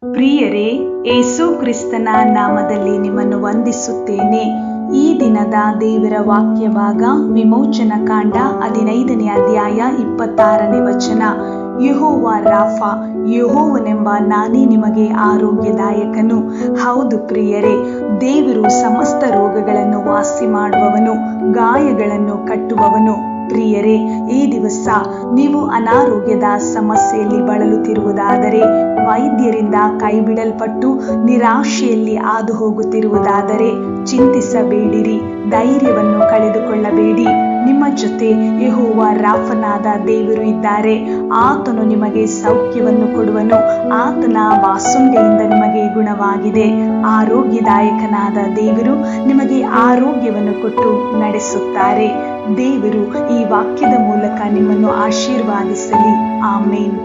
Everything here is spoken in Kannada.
ಪ್ರಿಯರೇ, ಯೇಸು ಕ್ರಿಸ್ತನ ನಾಮದಲ್ಲಿ ನಿಮ್ಮನ್ನು ವಂದಿಸುತ್ತೇನೆ. ಈ ದಿನದ ದೇವರ ವಾಕ್ಯ ಭಾಗ ವಿಮೋಚನ ಕಾಂಡ 15ನೇ ಅಧ್ಯಾಯ 26ನೇ ವಚನ. ಯೆಹೋವ ರಾಫ, ಯೆಹೋವನೆಂಬ ನಾನೇ ನಿಮಗೆ ಆರೋಗ್ಯದಾಯಕನು. ಹೌದು ಪ್ರಿಯರೇ, ದೇವರು ಸಮಸ್ತ ರೋಗಗಳನ್ನು ವಾಸಿ ಮಾಡುವವನು, ಗಾಯಗಳನ್ನು ಕಟ್ಟುವವನು. ಪ್ರಿಯರೇ, ಈ ದಿವಸ ನೀವು ಅನಾರೋಗ್ಯದ ಸಮಸ್ಯೆಯಲ್ಲಿ ಬಳಲುತ್ತಿರುವುದಾದರೆ, ವೈದ್ಯರಿಂದ ಕೈಬಿಡಲ್ಪಟ್ಟು ನಿರಾಶೆಯಲ್ಲಿ ಹಾದು ಹೋಗುತ್ತಿರುವುದಾದರೆ ಚಿಂತಿಸಬೇಡಿರಿ, ಧೈರ್ಯವನ್ನು ಕಳೆದುಕೊಳ್ಳಬೇಡಿ. ನಿಮ್ಮ ಜೊತೆ ಯೆಹೋವ ರಾಫನಾದ ದೇವರು ಇದ್ದಾರೆ. ಆತನು ನಿಮಗೆ ಸೌಖ್ಯವನ್ನು ಕೊಡುವನು. ಆತನ ವಾಸುಂಡೆಯಿಂದ ನಿಮಗೆ ಗುಣವಾಗಿದೆ. ಆರೋಗ್ಯದಾಯಕನಾದ ದೇವರು ನಿಮಗೆ ಆರೋಗ್ಯವನ್ನು ಕೊಟ್ಟು ನಡೆಸುತ್ತಾರೆ. ದೇವರು ಈ ವಾಕ್ಯದ ಮೂಲಕ ನಿಮ್ಮನ್ನು ಆಶೀರ್ವಾದಿಸಲಿ. ಆಮೇನ್.